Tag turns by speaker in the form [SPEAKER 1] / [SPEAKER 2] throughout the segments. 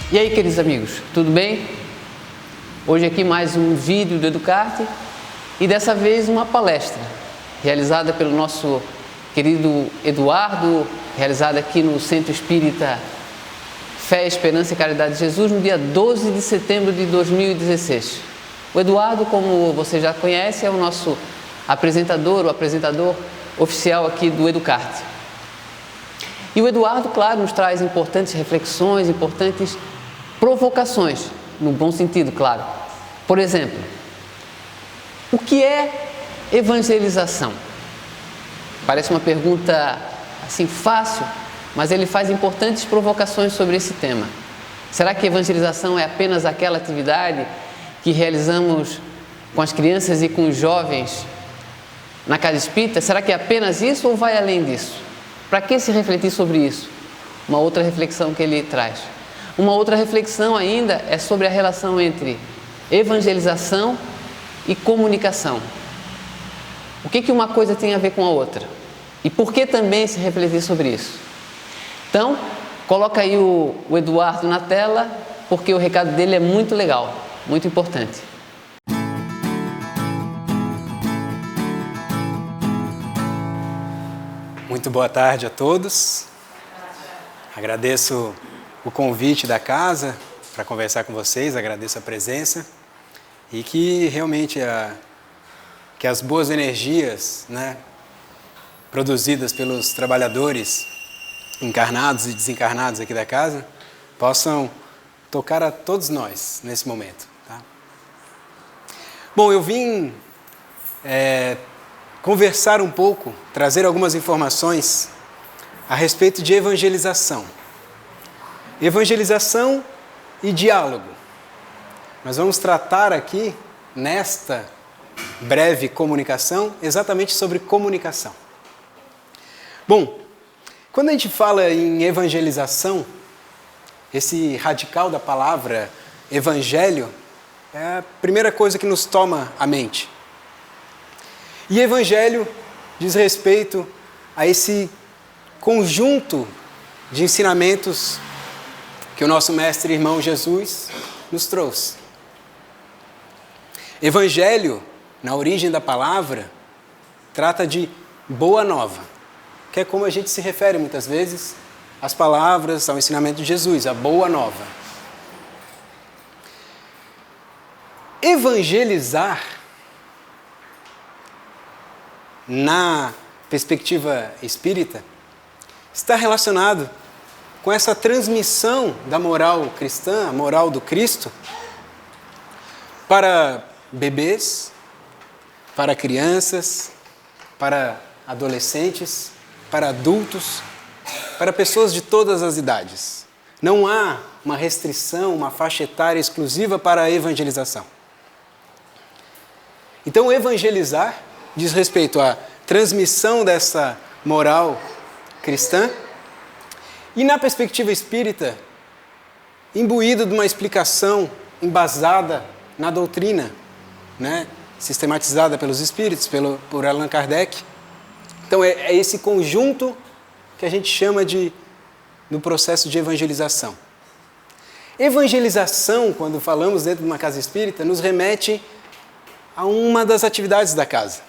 [SPEAKER 1] E aí, queridos amigos, tudo bem? Hoje aqui mais um vídeo do Educarte e dessa vez uma palestra realizada pelo nosso querido Eduardo, realizada aqui no Centro Espírita Fé, Esperança e Caridade de Jesus no dia 12 de setembro de 2016. O Eduardo, como você já conhece, é o nosso apresentador, o apresentador oficial aqui do Educarte. E o Eduardo, claro, nos traz importantes reflexões, importantes provocações, no bom sentido, claro. Por exemplo, o que é evangelização? Parece uma pergunta assim fácil, mas ele faz importantes provocações sobre esse tema. Será que evangelização é apenas aquela atividade que realizamos com as crianças e com os jovens na casa espírita? Será que é apenas isso ou vai além disso? Para que se refletir sobre isso? Uma outra reflexão que ele traz. Uma outra reflexão ainda é sobre a relação entre evangelização e comunicação. O que uma coisa tem a ver com a outra? E por que também se refletir sobre isso? Então, coloca aí o Eduardo na tela, porque o recado dele é muito legal, muito importante.
[SPEAKER 2] Muito boa tarde a todos. Agradeço o convite da casa para conversar com vocês, agradeço a presença e que realmente que as boas energias, produzidas pelos trabalhadores encarnados e desencarnados aqui da casa possam tocar a todos nós nesse momento. Tá? Bom, eu vim conversar um pouco, trazer algumas informações a respeito de evangelização. Evangelização e diálogo. Nós vamos tratar aqui, nesta breve comunicação, exatamente sobre comunicação. Bom, quando a gente fala em evangelização, esse radical da palavra evangelho é a primeira coisa que nos toma a mente. E evangelho diz respeito a esse conjunto de ensinamentos que o nosso mestre e irmão Jesus nos trouxe. Evangelho, na origem da palavra, trata de boa nova, que é como a gente se refere muitas vezes às palavras, ao ensinamento de Jesus, a boa nova. Evangelizar, na perspectiva espírita, está relacionado com essa transmissão da moral cristã, a moral do Cristo, para bebês, para crianças, para adolescentes, para adultos, para pessoas de todas as idades. Não há uma restrição, uma faixa etária exclusiva para a evangelização. Então, evangelizar diz respeito à transmissão dessa moral cristã e, na perspectiva espírita, imbuído de uma explicação embasada na doutrina, sistematizada pelos espíritos, por Allan Kardec. Então, é esse conjunto que a gente chama no processo de evangelização. Evangelização, quando falamos dentro de uma casa espírita, nos remete a uma das atividades da casa.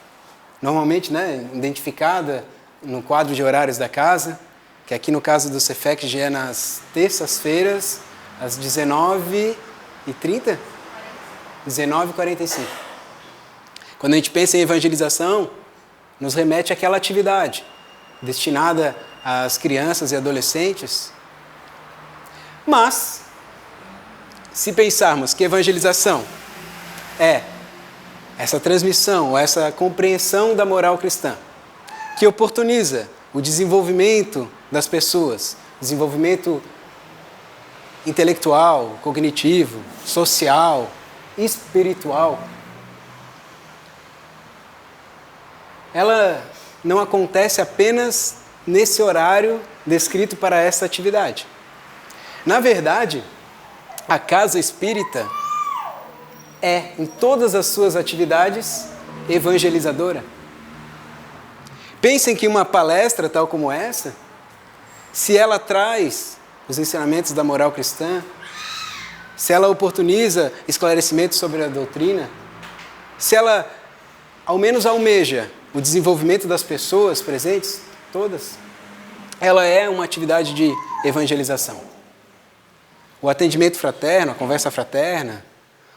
[SPEAKER 2] Normalmente, identificada no quadro de horários da casa, que aqui no caso do Cefec já é nas terças-feiras, às 19h30? 19h45. Quando a gente pensa em evangelização, nos remete àquela atividade destinada às crianças e adolescentes. Mas, se pensarmos que evangelização é essa transmissão, ou essa compreensão da moral cristã, que oportuniza o desenvolvimento das pessoas, desenvolvimento intelectual, cognitivo, social, espiritual, ela não acontece apenas nesse horário descrito para essa atividade. Na verdade, a casa espírita é, em todas as suas atividades, evangelizadora. Pensem que uma palestra tal como essa, se ela traz os ensinamentos da moral cristã, se ela oportuniza esclarecimento sobre a doutrina, se ela ao menos almeja o desenvolvimento das pessoas presentes, todas, ela é uma atividade de evangelização. O atendimento fraterno, a conversa fraterna,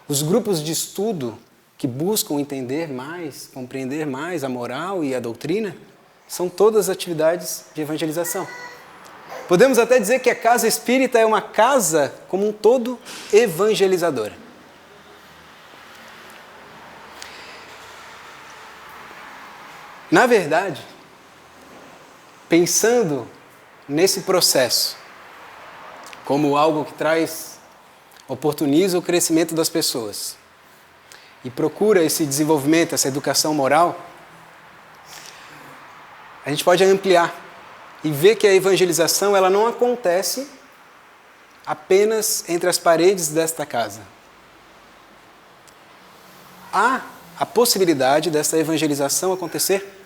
[SPEAKER 2] os grupos de estudo que buscam entender mais, compreender mais a moral e a doutrina, são todas atividades de evangelização. Podemos até dizer que a casa espírita é uma casa, como um todo, evangelizadora. Na verdade, pensando nesse processo como algo que oportuniza o crescimento das pessoas e procura esse desenvolvimento, essa educação moral, a gente pode ampliar e ver que a evangelização ela não acontece apenas entre as paredes desta casa. Há a possibilidade dessa evangelização acontecer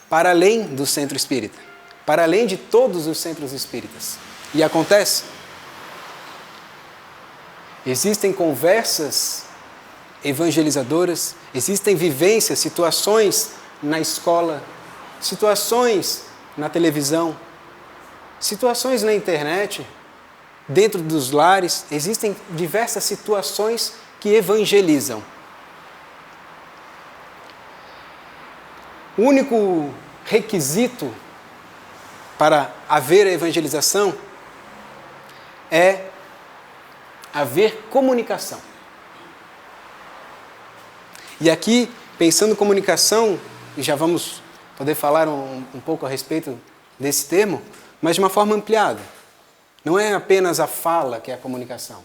[SPEAKER 2] para além do centro espírita, para além de todos os centros espíritas. E acontece. Existem conversas evangelizadoras, existem vivências, situações na escola, situações na televisão, situações na internet, dentro dos lares, existem diversas situações que evangelizam. O único requisito para haver a evangelização é haver comunicação. E aqui, pensando em comunicação, e já vamos poder falar um pouco a respeito desse termo, mas de uma forma ampliada. Não é apenas a fala que é a comunicação.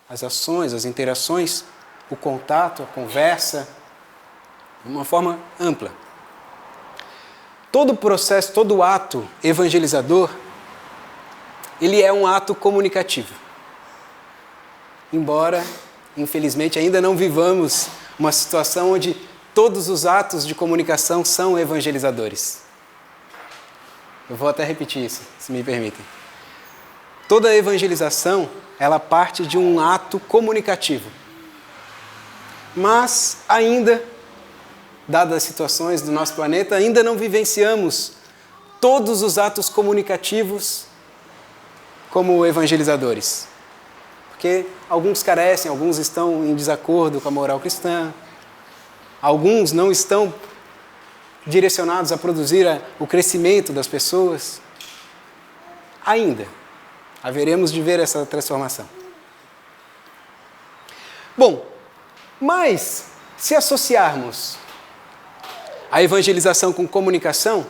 [SPEAKER 2] As ações, as interações, o contato, a conversa, de uma forma ampla. Todo processo, todo ato evangelizador, ele é um ato comunicativo. Embora, infelizmente, ainda não vivamos uma situação onde todos os atos de comunicação são evangelizadores. Eu vou até repetir isso, se me permitem. Toda evangelização, ela parte de um ato comunicativo. Mas ainda, dadas as situações do nosso planeta, ainda não vivenciamos todos os atos comunicativos como evangelizadores. Porque alguns carecem, alguns estão em desacordo com a moral cristã, alguns não estão direcionados a produzir o crescimento das pessoas. Ainda haveremos de ver essa transformação. Bom, mas se associarmos a evangelização com comunicação,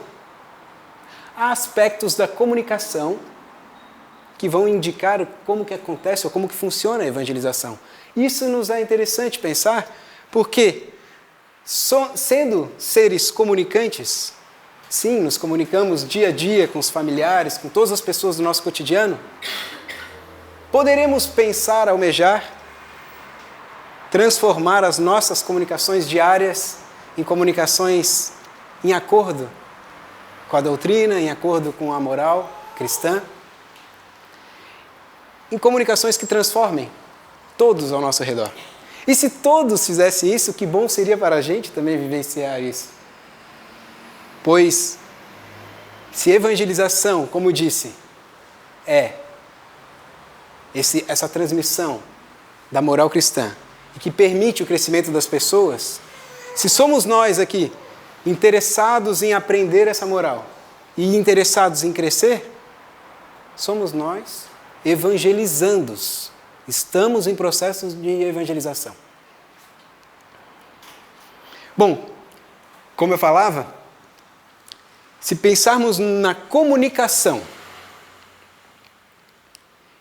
[SPEAKER 2] há aspectos da comunicação que vão indicar como que acontece ou como que funciona a evangelização. Isso nos é interessante pensar, porque sendo seres comunicantes, sim, nos comunicamos dia a dia com os familiares, com todas as pessoas do nosso cotidiano, poderemos pensar, almejar, transformar as nossas comunicações diárias em comunicações em acordo com a doutrina, em acordo com a moral cristã, em comunicações que transformem todos ao nosso redor. E se todos fizessem isso, que bom seria para a gente também vivenciar isso. Pois, se evangelização, como disse, é essa transmissão da moral cristã e que permite o crescimento das pessoas, se somos nós aqui interessados em aprender essa moral e interessados em crescer, somos nós evangelizandos. Estamos em processos de evangelização. Bom, como eu falava, se pensarmos na comunicação,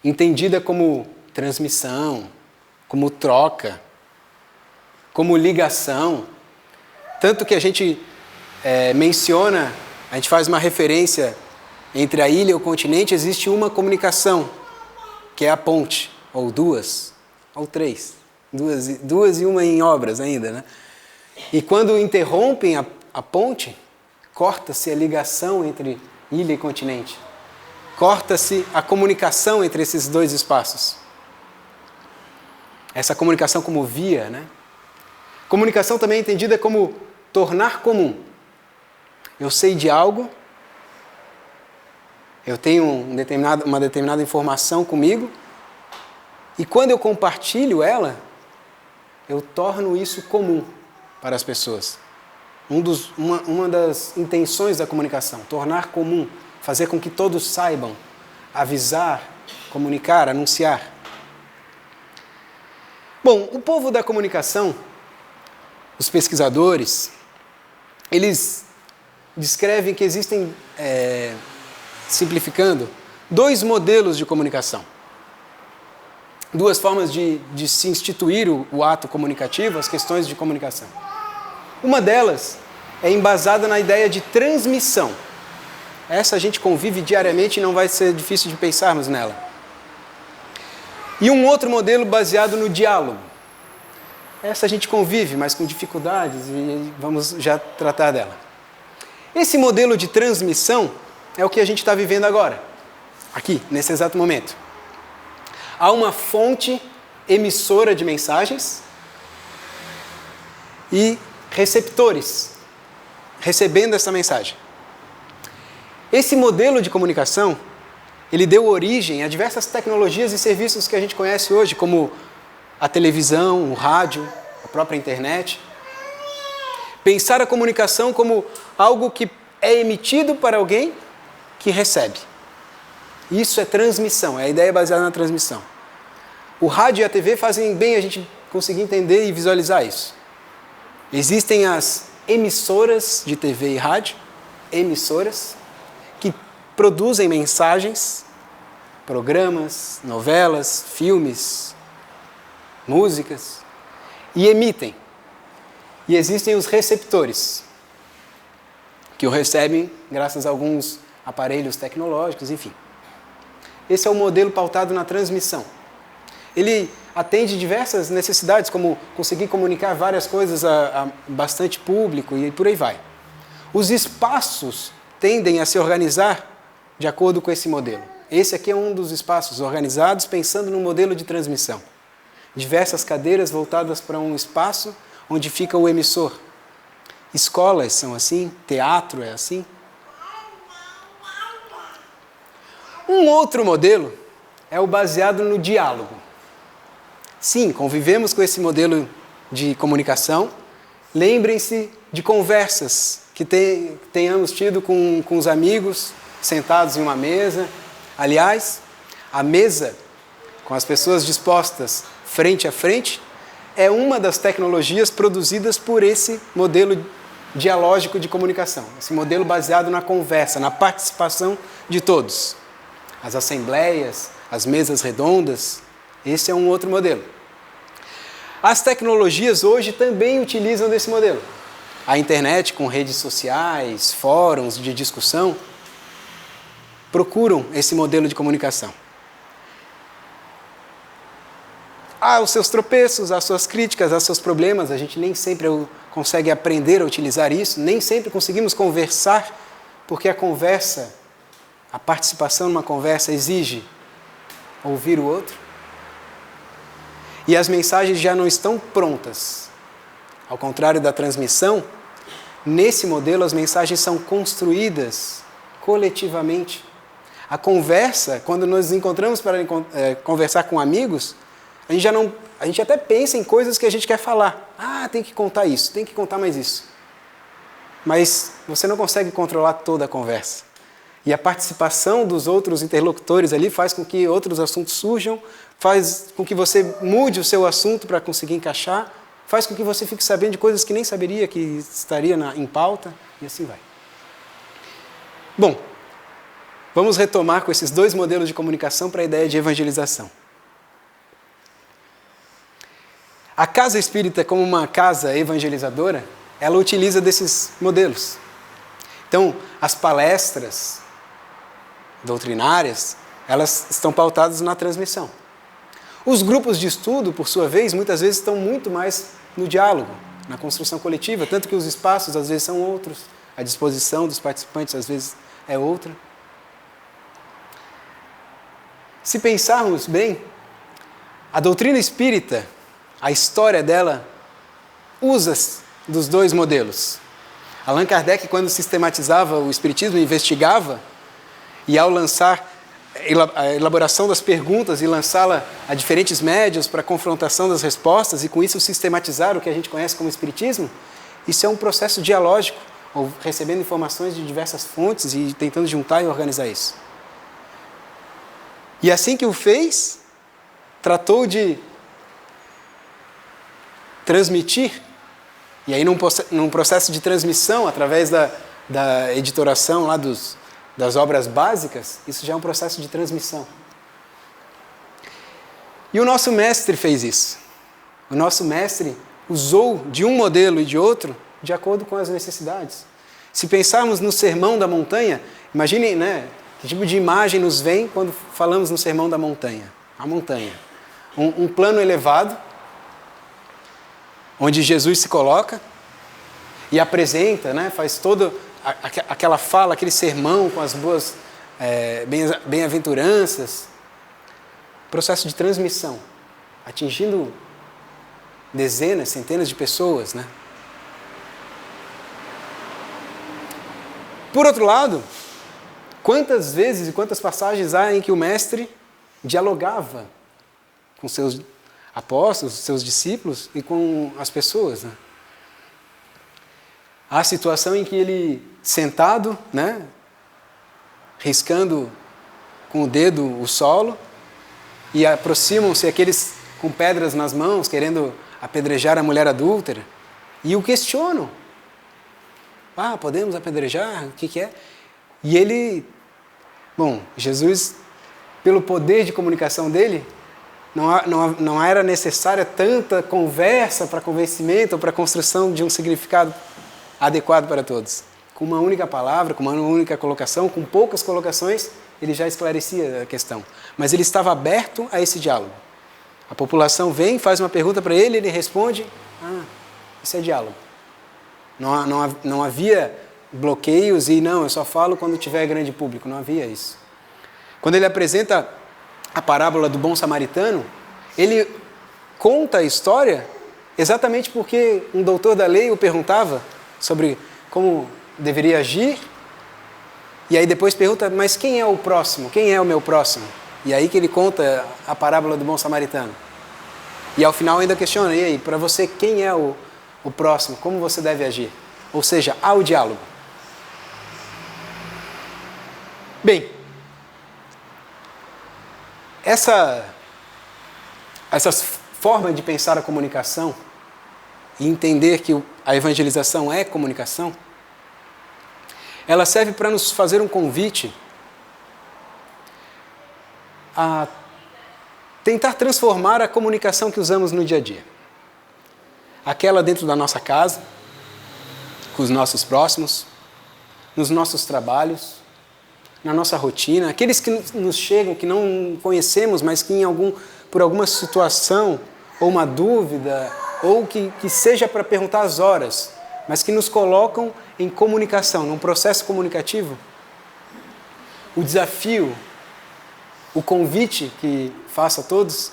[SPEAKER 2] entendida como transmissão, como troca, como ligação, tanto que a gente menciona, a gente faz uma referência entre a ilha e o continente, existe uma comunicação, que é a ponte, ou duas, ou três, duas e uma em obras ainda, né? E quando interrompem a ponte, corta-se a ligação entre ilha e continente, corta-se a comunicação entre esses dois espaços. essa comunicação como via, né? Comunicação também é entendida como tornar comum. Eu sei de algo, eu tenho uma determinada informação comigo, e quando eu compartilho ela, eu torno isso comum para as pessoas. Uma das intenções da comunicação, tornar comum, fazer com que todos saibam, avisar, comunicar, anunciar. Bom, o povo da comunicação, os pesquisadores, eles descrevem que existem, simplificando, 2 modelos de comunicação. 2 formas de se instituir o ato comunicativo, as questões de comunicação. Uma delas é embasada na ideia de transmissão. Essa a gente convive diariamente e não vai ser difícil de pensarmos nela. E um outro modelo baseado no diálogo. Essa a gente convive, mas com dificuldades, e vamos já tratar dela. Esse modelo de transmissão é o que a gente está vivendo agora, aqui, nesse exato momento. Há uma fonte emissora de mensagens e receptores recebendo essa mensagem. Esse modelo de comunicação, ele deu origem a diversas tecnologias e serviços que a gente conhece hoje, como a televisão, o rádio, a própria internet. Pensar a comunicação como algo que é emitido para alguém que recebe. Isso é transmissão, é a ideia baseada na transmissão. O rádio e a TV fazem bem a gente conseguir entender e visualizar isso. Existem as emissoras de TV e rádio, emissoras, que produzem mensagens, programas, novelas, filmes, músicas, e emitem. E existem os receptores, que o recebem graças a alguns aparelhos tecnológicos, enfim. Esse é o modelo pautado na transmissão. Ele atende diversas necessidades, como conseguir comunicar várias coisas a bastante público e por aí vai. Os espaços tendem a se organizar de acordo com esse modelo. Esse aqui é um dos espaços organizados pensando no modelo de transmissão. Diversas cadeiras voltadas para um espaço onde fica o emissor. Escolas são assim, teatro é assim. Um outro modelo é o baseado no diálogo. Sim, convivemos com esse modelo de comunicação. Lembrem-se de conversas que tenhamos tido com os amigos, sentados em uma mesa. Aliás, a mesa, com as pessoas dispostas frente a frente, é uma das tecnologias produzidas por esse modelo dialógico de comunicação. Esse modelo baseado na conversa, na participação de todos. As assembleias, as mesas redondas, esse é um outro modelo. As tecnologias hoje também utilizam desse modelo. A internet com redes sociais, fóruns de discussão, procuram esse modelo de comunicação. Há os seus tropeços, as suas críticas, os seus problemas, a gente nem sempre consegue aprender a utilizar isso, nem sempre conseguimos conversar, porque a conversa, a participação numa conversa exige ouvir o outro. E as mensagens já não estão prontas. Ao contrário da transmissão, nesse modelo as mensagens são construídas coletivamente. A conversa, quando nos encontramos para conversar com amigos, a gente até pensa em coisas que a gente quer falar. Ah, tem que contar isso, tem que contar mais isso. Mas você não consegue controlar toda a conversa. E a participação dos outros interlocutores ali faz com que outros assuntos surjam, faz com que você mude o seu assunto para conseguir encaixar, faz com que você fique sabendo de coisas que nem saberia que estaria em pauta, e assim vai. Bom, vamos retomar com esses 2 modelos de comunicação para a ideia de evangelização. A casa espírita, como uma casa evangelizadora, ela utiliza desses modelos. Então, as palestras doutrinárias, elas estão pautadas na transmissão. Os grupos de estudo, por sua vez, muitas vezes estão muito mais no diálogo, na construção coletiva, tanto que os espaços às vezes são outros, a disposição dos participantes às vezes é outra. Se pensarmos bem, a doutrina espírita a história dela usa dos dois modelos. Allan Kardec, quando sistematizava o Espiritismo, investigava, e ao lançar a elaboração das perguntas e lançá-la a diferentes médios para a confrontação das respostas, e com isso sistematizar o que a gente conhece como Espiritismo, isso é um processo dialógico, ou recebendo informações de diversas fontes e tentando juntar e organizar isso. E assim que o fez, tratou de transmitir, e aí num processo de transmissão, através da editoração lá das obras básicas, isso já é um processo de transmissão. E o nosso mestre fez isso. O nosso mestre usou de um modelo e de outro de acordo com as necessidades. Se pensarmos no Sermão da Montanha, imaginem, né, que tipo de imagem nos vem quando falamos no Sermão da Montanha? A montanha. Um plano elevado, onde Jesus se coloca e apresenta, né, faz toda aquela fala, aquele sermão com as boas bem-aventuranças. Processo de transmissão, atingindo dezenas, centenas de pessoas, né? Por outro lado, quantas vezes e quantas passagens há em que o mestre dialogava com seus apóstolos, seus discípulos e com as pessoas, né? Há situação em que ele, sentado, né, riscando com o dedo o solo, e aproximam-se aqueles com pedras nas mãos, querendo apedrejar a mulher adúltera, e o questionam. Podemos apedrejar? O que é? E ele, Jesus, pelo poder de comunicação dele, não era necessária tanta conversa para convencimento ou para a construção de um significado adequado para todos. Com uma única palavra, com uma única colocação, com poucas colocações, ele já esclarecia a questão. Mas ele estava aberto a esse diálogo. A população vem, faz uma pergunta para ele, ele responde, isso é diálogo. Não havia bloqueios e eu só falo quando tiver grande público, não havia isso. Quando ele apresenta a parábola do bom samaritano, ele conta a história exatamente porque um doutor da lei o perguntava sobre como deveria agir, e aí depois pergunta, mas quem é o próximo? Quem é o meu próximo? E aí que ele conta a parábola do bom samaritano. E ao final ainda questiona, e aí, para você, quem é o próximo? Como você deve agir? Ou seja, há o diálogo. Bem, essa forma de pensar a comunicação e entender que a evangelização é comunicação, ela serve para nos fazer um convite a tentar transformar a comunicação que usamos no dia a dia. Aquela dentro da nossa casa, com os nossos próximos, nos nossos trabalhos, na nossa rotina, aqueles que nos chegam, que não conhecemos, mas que por alguma situação, ou uma dúvida, ou que seja para perguntar as horas, mas que nos colocam em comunicação, num processo comunicativo. O desafio, o convite que faço a todos,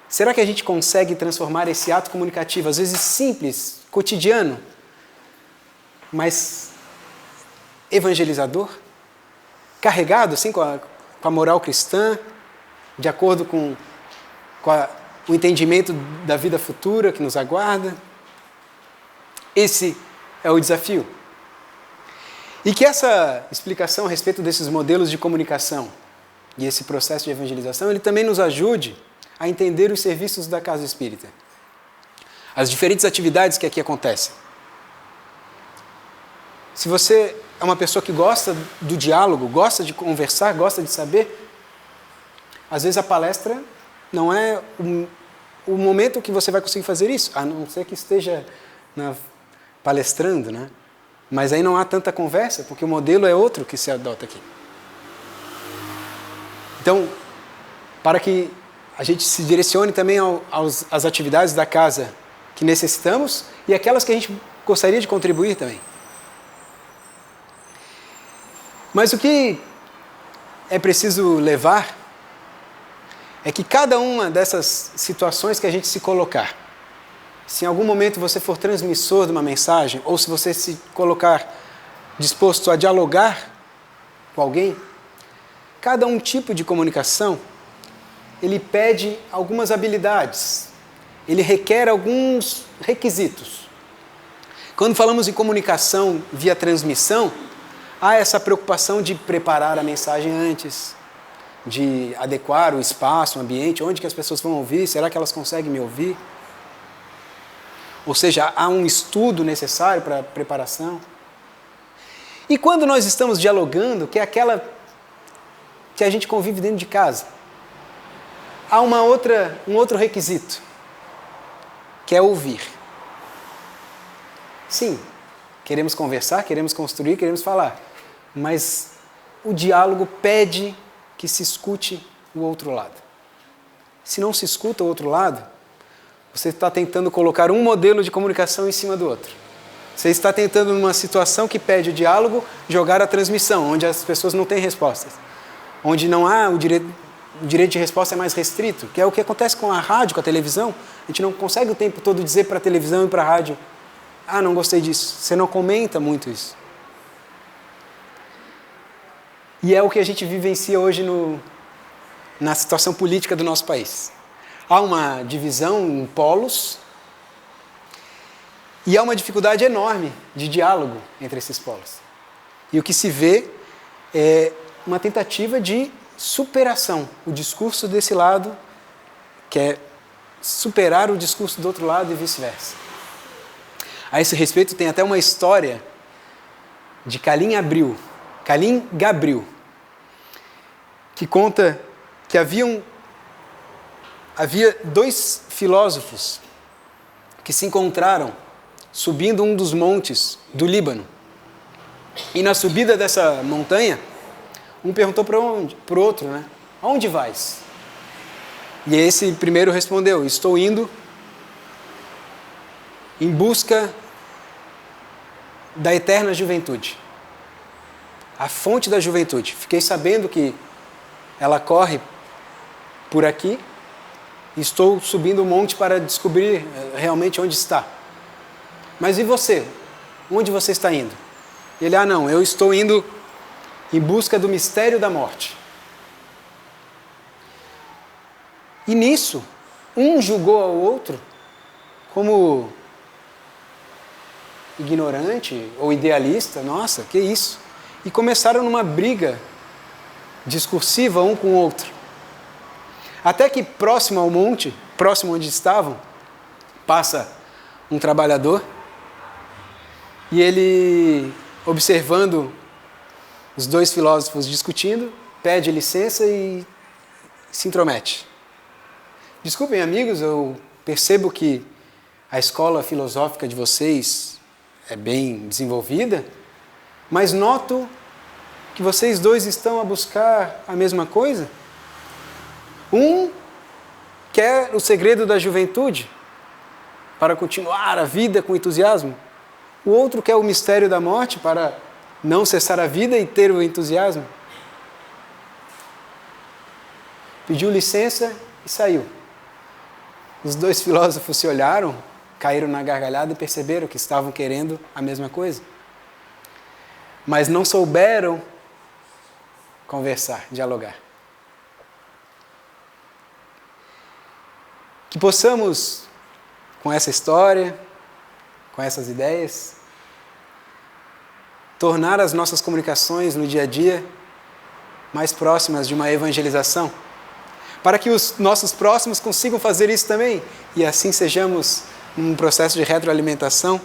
[SPEAKER 2] será que a gente consegue transformar esse ato comunicativo, às vezes simples, cotidiano, mas evangelizador, carregado assim com a moral cristã, de acordo com o entendimento da vida futura que nos aguarda? Esse é o desafio. E que essa explicação a respeito desses modelos de comunicação e esse processo de evangelização, ele também nos ajude a entender os serviços da Casa Espírita, as diferentes atividades que aqui acontecem. Se você é uma pessoa que gosta do diálogo, gosta de conversar, gosta de saber, às vezes a palestra não é o momento que você vai conseguir fazer isso, a não ser que esteja palestrando, né? Mas aí não há tanta conversa, porque o modelo é outro que se adota aqui. Então, para que a gente se direcione também às atividades da casa que necessitamos e aquelas que a gente gostaria de contribuir também. Mas o que é preciso levar é que cada uma dessas situações que a gente se colocar, se em algum momento você for transmissor de uma mensagem, ou se você se colocar disposto a dialogar com alguém, cada um tipo de comunicação, ele pede algumas habilidades, ele requer alguns requisitos. Quando falamos em comunicação via transmissão, há essa preocupação de preparar a mensagem antes, de adequar o espaço, o ambiente, onde que as pessoas vão ouvir, será que elas conseguem me ouvir? Ou seja, há um estudo necessário para a preparação. E quando nós estamos dialogando, que é aquela que a gente convive dentro de casa, há um outro requisito, que é ouvir. Sim, queremos conversar, queremos construir, queremos falar, mas o diálogo pede que se escute o outro lado. Se não se escuta o outro lado, você está tentando colocar um modelo de comunicação em cima do outro. Você está tentando, numa situação que pede o diálogo, jogar a transmissão, onde as pessoas não têm respostas. Onde não há o direito de resposta é mais restrito, que é o que acontece com a rádio, com a televisão. A gente não consegue o tempo todo dizer para a televisão e para a rádio: ah, não gostei disso. Você não comenta muito isso. E é o que a gente vivencia hoje na situação política do nosso país. Há uma divisão em polos e há uma dificuldade enorme de diálogo entre esses polos. E o que se vê é uma tentativa de superação. O discurso desse lado quer superar o discurso do outro lado e vice-versa. A esse respeito tem até uma história de Khalil Gibran, que conta que havia dois filósofos que se encontraram subindo um dos montes do Líbano. E na subida dessa montanha, um perguntou para o outro, né? Aonde vais? E esse primeiro respondeu: estou indo em busca da eterna juventude, a fonte da juventude. Fiquei sabendo que ela corre por aqui e estou subindo o monte para descobrir realmente onde está. Mas e você? Onde você está indo? Ele: ah, não, eu estou indo em busca do mistério da morte. E nisso, um julgou ao outro como ignorante ou idealista. Nossa, que isso? E começaram numa briga discursiva um com o outro. Até que próximo ao monte, próximo onde estavam, passa um trabalhador e ele, observando os dois filósofos discutindo, pede licença e se intromete. Desculpem, amigos, eu percebo que a escola filosófica de vocês é bem desenvolvida, mas noto que vocês dois estão a buscar a mesma coisa. Um quer o segredo da juventude para continuar a vida com entusiasmo. O outro quer o mistério da morte para não cessar a vida e ter o entusiasmo. Pediu licença e saiu. Os dois filósofos se olharam, caíram na gargalhada e perceberam que estavam querendo a mesma coisa. Mas não souberam conversar, dialogar. Que possamos, com essa história, com essas ideias, tornar as nossas comunicações no dia a dia mais próximas de uma evangelização, para que os nossos próximos consigam fazer isso também, e assim sejamos, num processo de retroalimentação,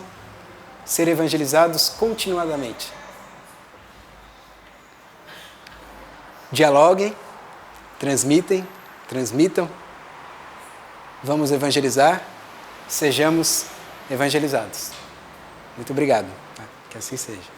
[SPEAKER 2] ser evangelizados continuadamente. Dialoguem, transmitam, vamos evangelizar, sejamos evangelizados. Muito obrigado. Que assim seja.